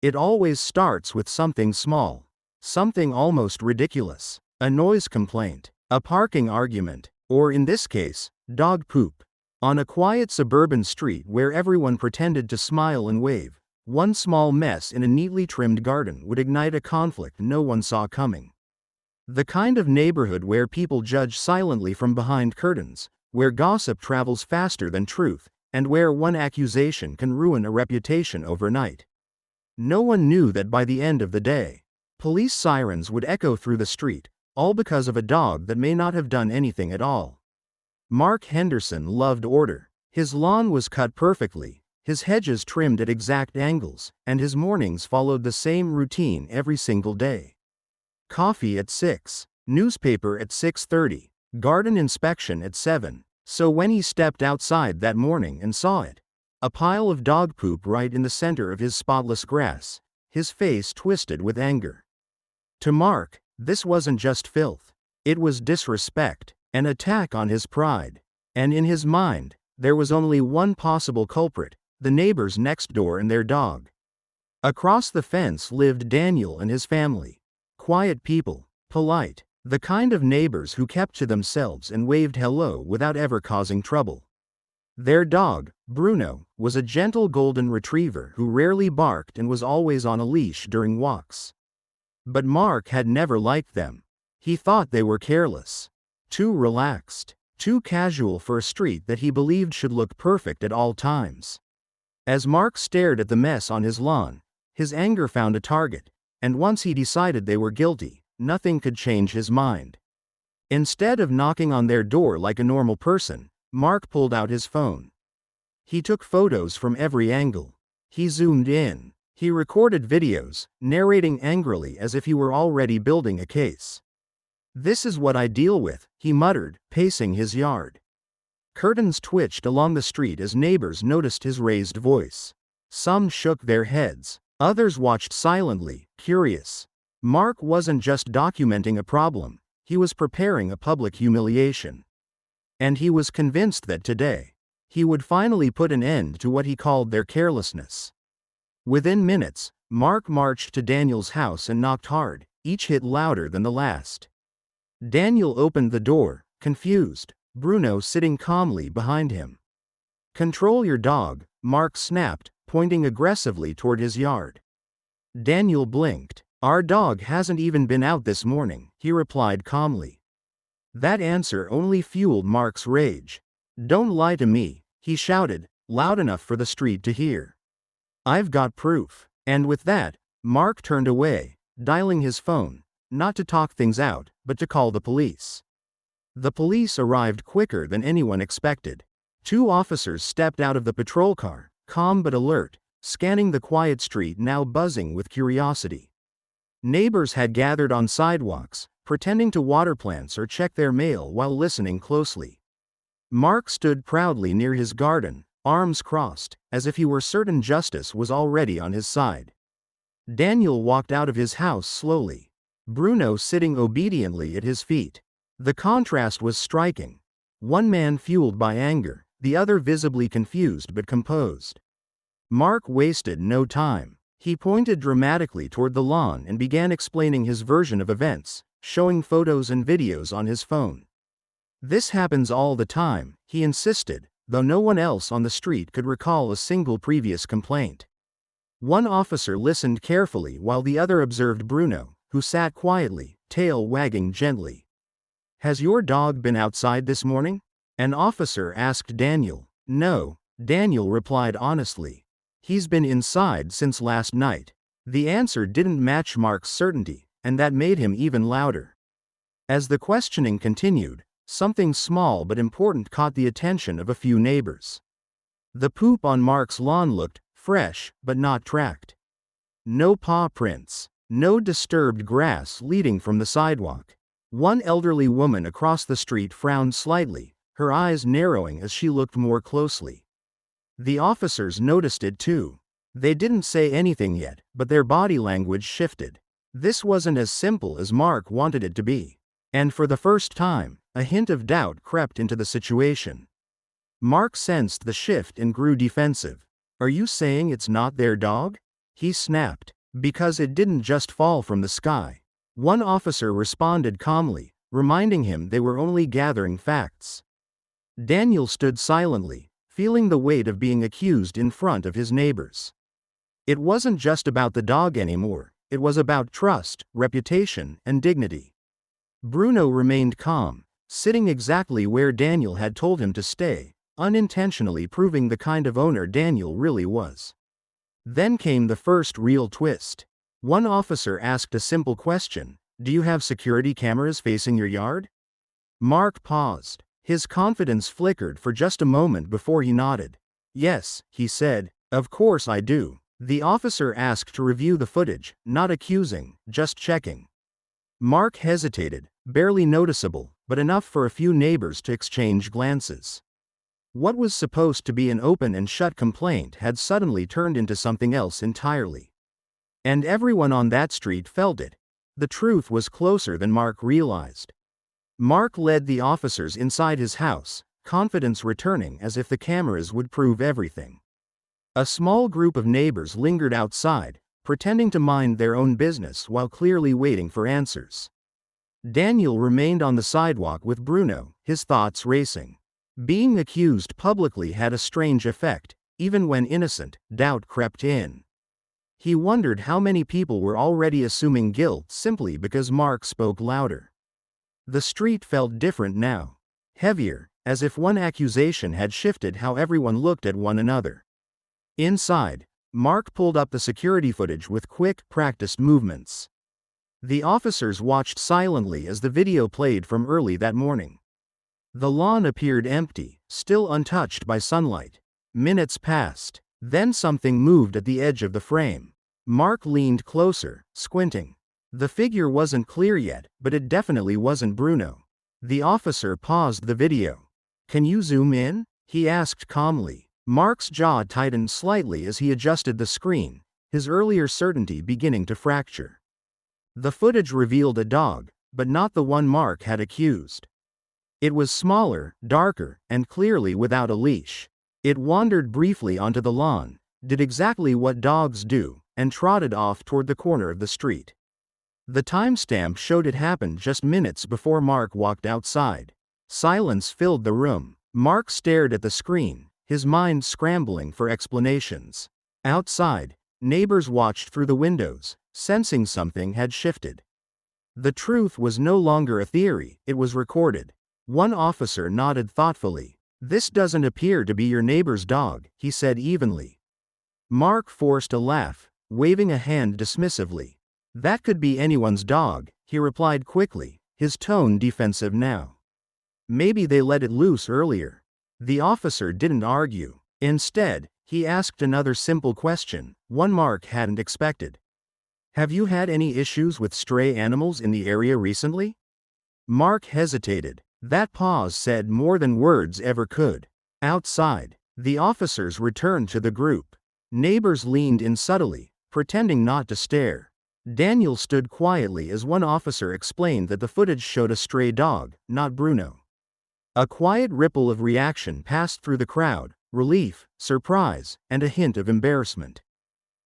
It always starts with something small. Something almost ridiculous. A noise complaint, a parking argument, or in this case, dog poop. On a quiet suburban street where everyone pretended to smile and wave, one small mess in a neatly trimmed garden would ignite a conflict no one saw coming. The kind of neighborhood where people judge silently from behind curtains, where gossip travels faster than truth, and where one accusation can ruin a reputation overnight. No one knew that by the end of the day, police sirens would echo through the street, all because of a dog that may not have done anything at all. Mark Henderson loved order. His lawn was cut perfectly, his hedges trimmed at exact angles, and his mornings followed the same routine every single day. Coffee at 6, newspaper at 6:30, garden inspection at 7. So when he stepped outside that morning and saw it, a pile of dog poop right in the center of his spotless grass, his face twisted with anger. To Mark, this wasn't just filth. It was disrespect, an attack on his pride. And in his mind, there was only one possible culprit, the neighbors next door and their dog. Across the fence lived Daniel and his family. Quiet people, polite, the kind of neighbors who kept to themselves and waved hello without ever causing trouble. Their dog, Bruno, was a gentle golden retriever who rarely barked and was always on a leash during walks. But Mark had never liked them. He thought they were careless, too relaxed, too casual for a street that he believed should look perfect at all times. As Mark stared at the mess on his lawn, his anger found a target, and once he decided they were guilty, nothing could change his mind. Instead of knocking on their door like a normal person, Mark pulled out his phone. He took photos from every angle. He zoomed in. He recorded videos, narrating angrily as if he were already building a case. "This is what I deal with," he muttered, pacing his yard. Curtains twitched along the street as neighbors noticed his raised voice. Some shook their heads. Others watched silently, curious. Mark wasn't just documenting a problem, he was preparing a public humiliation. And he was convinced that today, he would finally put an end to what he called their carelessness. Within minutes, Mark marched to Daniel's house and knocked hard, each hit louder than the last. Daniel opened the door, confused, Bruno sitting calmly behind him. "Control your dog," Mark snapped, pointing aggressively toward his yard. Daniel blinked. "Our dog hasn't even been out this morning," he replied calmly. That answer only fueled Mark's rage. "Don't lie to me," he shouted, loud enough for the street to hear. "I've got proof." And with that, Mark turned away, dialing his phone, not to talk things out, but to call the police. The police arrived quicker than anyone expected. 2 officers stepped out of the patrol car, calm but alert, scanning the quiet street now buzzing with curiosity. Neighbors had gathered on sidewalks, pretending to water plants or check their mail while listening closely. Mark stood proudly near his garden, arms crossed, as if he were certain justice was already on his side. Daniel walked out of his house slowly, Bruno sitting obediently at his feet. The contrast was striking. One man fueled by anger, the other visibly confused but composed. Mark wasted no time. He pointed dramatically toward the lawn and began explaining his version of events, showing photos and videos on his phone. "This happens all the time," he insisted, though no one else on the street could recall a single previous complaint. One officer listened carefully while the other observed Bruno, who sat quietly, tail wagging gently. "Has your dog been outside this morning?" an officer asked Daniel. "No," Daniel replied honestly. "He's been inside since last night." The answer didn't match Mark's certainty, and that made him even louder. As the questioning continued, something small but important caught the attention of a few neighbors. The poop on Mark's lawn looked fresh, but not tracked. No paw prints, no disturbed grass leading from the sidewalk. One elderly woman across the street frowned slightly, her eyes narrowing as she looked more closely. The officers noticed it too. They didn't say anything yet, but their body language shifted. This wasn't as simple as Mark wanted it to be. And for the first time, a hint of doubt crept into the situation. Mark sensed the shift and grew defensive. "Are you saying it's not their dog?" he snapped. Because it didn't just fall from the sky. One officer responded calmly, reminding him they were only gathering facts. Daniel stood silently, feeling the weight of being accused in front of his neighbors. It wasn't just about the dog anymore, it was about trust, reputation, and dignity. Bruno remained calm, sitting exactly where Daniel had told him to stay, unintentionally proving the kind of owner Daniel really was. Then came the first real twist. One officer asked a simple question: "Do you have security cameras facing your yard?" Mark paused. His confidence flickered for just a moment before he nodded. "Yes," he said, "of course I do." The officer asked to review the footage, not accusing, just checking. Mark hesitated, barely noticeable, but enough for a few neighbors to exchange glances. What was supposed to be an open and shut complaint had suddenly turned into something else entirely. And everyone on that street felt it. The truth was closer than Mark realized. Mark led the officers inside his house, confidence returning as if the cameras would prove everything. A small group of neighbors lingered outside, pretending to mind their own business while clearly waiting for answers. Daniel remained on the sidewalk with Bruno, his thoughts racing. Being accused publicly had a strange effect. Even when innocent, doubt crept in. He wondered how many people were already assuming guilt simply because Mark spoke louder. The street felt different now. Heavier, as if one accusation had shifted how everyone looked at one another. Inside, Mark pulled up the security footage with quick, practiced movements. The officers watched silently as the video played from early that morning. The lawn appeared empty, still untouched by sunlight. Minutes passed. Then something moved at the edge of the frame. Mark leaned closer, squinting. The figure wasn't clear yet, but it definitely wasn't Bruno. The officer paused the video. "Can you zoom in?" he asked calmly. Mark's jaw tightened slightly as he adjusted the screen, his earlier certainty beginning to fracture. The footage revealed a dog, but not the one Mark had accused. It was smaller, darker, and clearly without a leash. It wandered briefly onto the lawn, did exactly what dogs do, and trotted off toward the corner of the street. The timestamp showed it happened just minutes before Mark walked outside. Silence filled the room. Mark stared at the screen, his mind scrambling for explanations. Outside, neighbors watched through the windows, sensing something had shifted. The truth was no longer a theory, it was recorded. One officer nodded thoughtfully. "This doesn't appear to be your neighbor's dog," he said evenly. Mark forced a laugh, waving a hand dismissively. "That could be anyone's dog," he replied quickly, his tone defensive now. "Maybe they let it loose earlier." The officer didn't argue. Instead, he asked another simple question, one Mark hadn't expected. "Have you had any issues with stray animals in the area recently?" Mark hesitated. That pause said more than words ever could. Outside, the officers returned to the group. Neighbors leaned in subtly, pretending not to stare. Daniel stood quietly as one officer explained that the footage showed a stray dog, not Bruno. A quiet ripple of reaction passed through the crowd, relief, surprise, and a hint of embarrassment.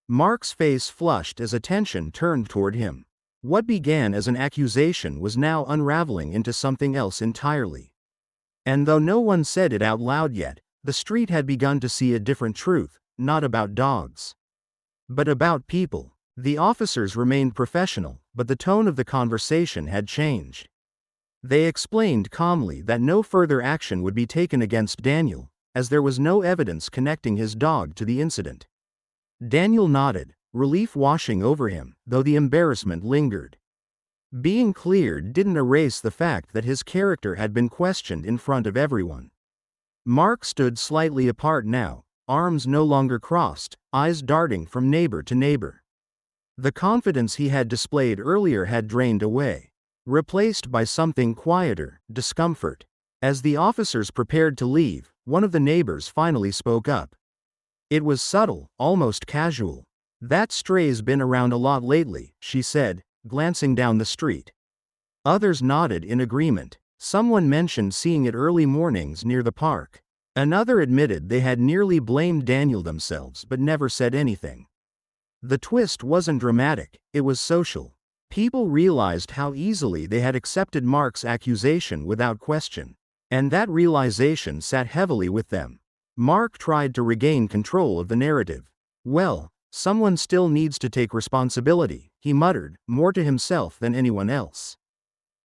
Mark's face flushed as attention turned toward him. What began as an accusation was now unraveling into something else entirely. And though no one said it out loud yet, the street had begun to see a different truth, not about dogs, but about people. The officers remained professional, but the tone of the conversation had changed. They explained calmly that no further action would be taken against Daniel, as there was no evidence connecting his dog to the incident. Daniel nodded, relief washing over him, though the embarrassment lingered. Being cleared didn't erase the fact that his character had been questioned in front of everyone. Mark stood slightly apart now, arms no longer crossed, eyes darting from neighbor to neighbor. The confidence he had displayed earlier had drained away, replaced by something quieter, discomfort. As the officers prepared to leave, one of the neighbors finally spoke up. It was subtle, almost casual. "That stray's been around a lot lately," she said, glancing down the street. Others nodded in agreement. Someone mentioned seeing it early mornings near the park. Another admitted they had nearly blamed Daniel themselves but never said anything. The twist wasn't dramatic, it was social. People realized how easily they had accepted Mark's accusation without question. And that realization sat heavily with them. Mark tried to regain control of the narrative. "Well, someone still needs to take responsibility," he muttered, more to himself than anyone else.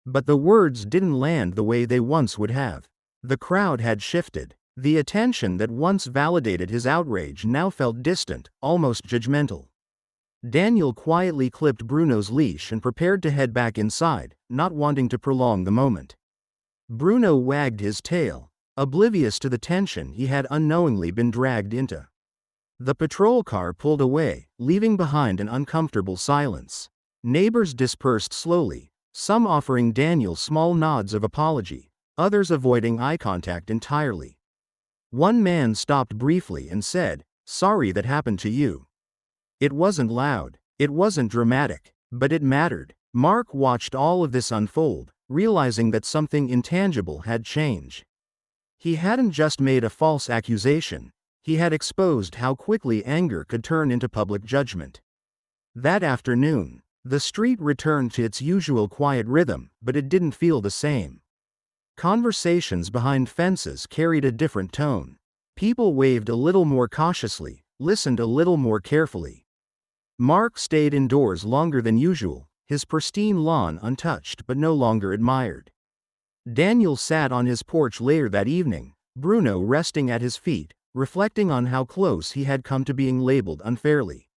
But the words didn't land the way they once would have. The crowd had shifted. The attention that once validated his outrage now felt distant, almost judgmental. Daniel quietly clipped Bruno's leash and prepared to head back inside, not wanting to prolong the moment. Bruno wagged his tail, oblivious to the tension he had unknowingly been dragged into. The patrol car pulled away, leaving behind an uncomfortable silence. Neighbors dispersed slowly, some offering Daniel small nods of apology, others avoiding eye contact entirely. One man stopped briefly and said, "Sorry that happened to you." It wasn't loud, it wasn't dramatic, but it mattered. Mark watched all of this unfold, realizing that something intangible had changed. He hadn't just made a false accusation, he had exposed how quickly anger could turn into public judgment. That afternoon, the street returned to its usual quiet rhythm, but it didn't feel the same. Conversations behind fences carried a different tone. People waved a little more cautiously, listened a little more carefully. Mark stayed indoors longer than usual, his pristine lawn untouched but no longer admired. Daniel sat on his porch later that evening, Bruno resting at his feet, reflecting on how close he had come to being labeled unfairly.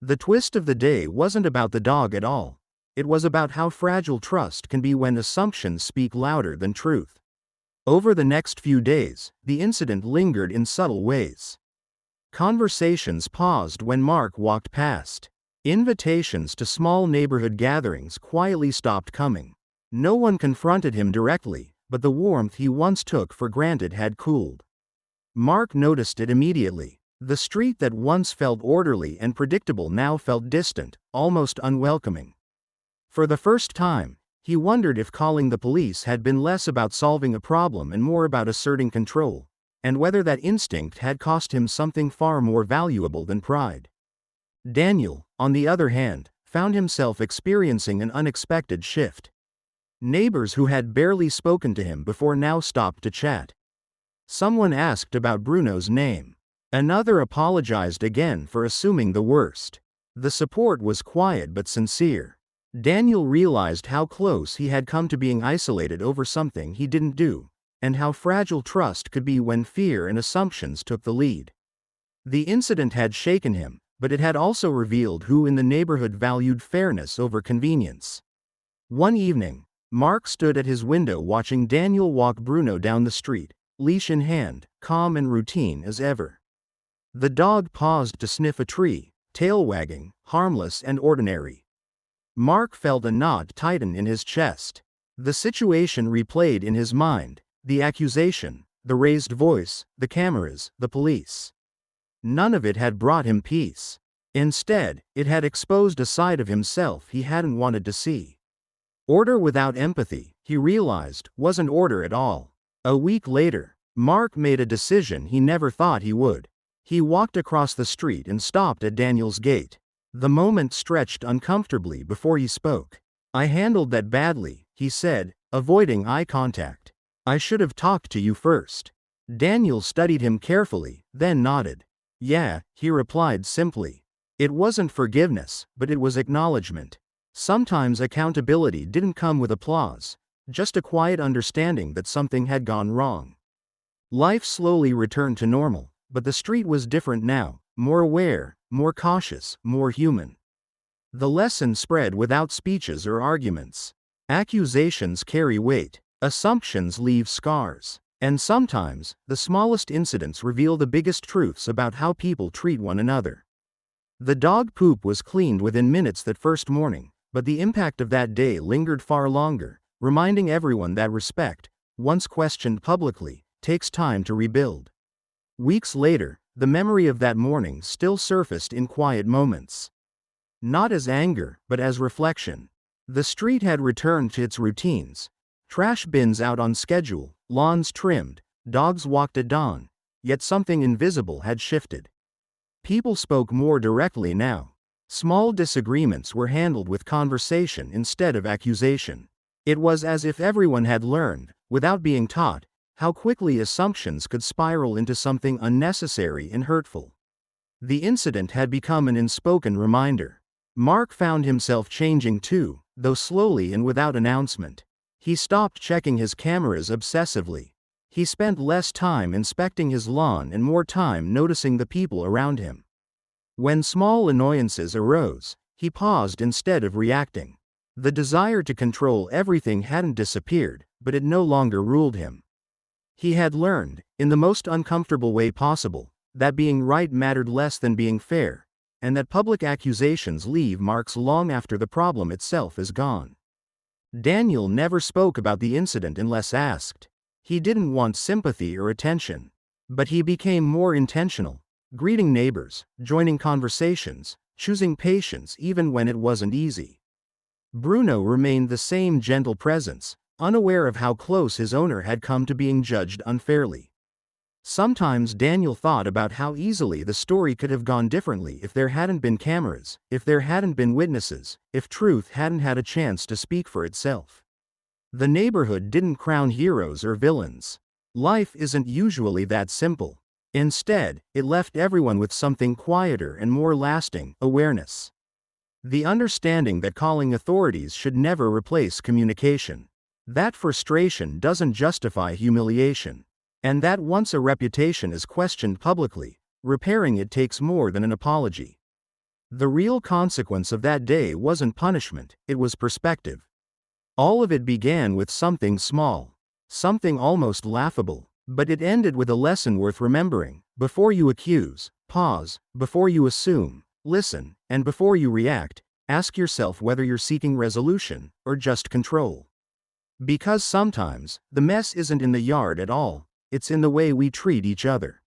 The twist of the day wasn't about the dog at all. It was about how fragile trust can be when assumptions speak louder than truth. Over the next few days, the incident lingered in subtle ways. Conversations paused when Mark walked past. Invitations to small neighborhood gatherings quietly stopped coming. No one confronted him directly, but the warmth he once took for granted had cooled. Mark noticed it immediately. The street that once felt orderly and predictable now felt distant, almost unwelcoming. For the first time, he wondered if calling the police had been less about solving a problem and more about asserting control, and whether that instinct had cost him something far more valuable than pride. Daniel, on the other hand, found himself experiencing an unexpected shift. Neighbors who had barely spoken to him before now stopped to chat. Someone asked about Bruno's name. Another apologized again for assuming the worst. The support was quiet but sincere. Daniel realized how close he had come to being isolated over something he didn't do, and how fragile trust could be when fear and assumptions took the lead. The incident had shaken him, but it had also revealed who in the neighborhood valued fairness over convenience. One evening, Mark stood at his window watching Daniel walk Bruno down the street, leash in hand, calm and routine as ever. The dog paused to sniff a tree, tail wagging, harmless and ordinary. Mark felt a knot tighten in his chest. The situation replayed in his mind, the accusation, the raised voice, the cameras, the police. None of it had brought him peace. Instead, it had exposed a side of himself he hadn't wanted to see. Order without empathy, he realized, wasn't order at all. A week later, Mark made a decision he never thought he would. He walked across the street and stopped at Daniel's gate. The moment stretched uncomfortably before he spoke. "I handled that badly," he said, avoiding eye contact. "I should have talked to you first." Daniel studied him carefully, then nodded. "Yeah," he replied simply. It wasn't forgiveness, but it was acknowledgement. Sometimes accountability didn't come with applause, just a quiet understanding that something had gone wrong. Life slowly returned to normal, but the street was different now, more aware, more cautious, more human. The lesson spread without speeches or arguments. Accusations carry weight, assumptions leave scars, and sometimes, the smallest incidents reveal the biggest truths about how people treat one another. The dog poop was cleaned within minutes that first morning, but the impact of that day lingered far longer, reminding everyone that respect, once questioned publicly, takes time to rebuild. Weeks later, the memory of that morning still surfaced in quiet moments. Not as anger, but as reflection. The street had returned to its routines. Trash bins out on schedule, lawns trimmed, dogs walked at dawn, yet something invisible had shifted. People spoke more directly now. Small disagreements were handled with conversation instead of accusation. It was as if everyone had learned, without being taught, how quickly assumptions could spiral into something unnecessary and hurtful. The incident had become an unspoken reminder. Mark found himself changing too, though slowly and without announcement. He stopped checking his cameras obsessively. He spent less time inspecting his lawn and more time noticing the people around him. When small annoyances arose, he paused instead of reacting. The desire to control everything hadn't disappeared, but it no longer ruled him. He had learned, in the most uncomfortable way possible, that being right mattered less than being fair, and that public accusations leave marks long after the problem itself is gone. Daniel never spoke about the incident unless asked. He didn't want sympathy or attention. But he became more intentional, greeting neighbors, joining conversations, choosing patience even when it wasn't easy. Bruno remained the same gentle presence, unaware of how close his owner had come to being judged unfairly. Sometimes Daniel thought about how easily the story could have gone differently if there hadn't been cameras, if there hadn't been witnesses, if truth hadn't had a chance to speak for itself. The neighborhood didn't crown heroes or villains. Life isn't usually that simple. Instead, it left everyone with something quieter and more lasting: awareness. The understanding that calling authorities should never replace communication. That frustration doesn't justify humiliation. And that once a reputation is questioned publicly, repairing it takes more than an apology. The real consequence of that day wasn't punishment, it was perspective. All of it began with something small, something almost laughable, but it ended with a lesson worth remembering. Before you accuse, pause; before you assume, listen; and before you react, ask yourself whether you're seeking resolution or just control. Because sometimes, the mess isn't in the yard at all, it's in the way we treat each other.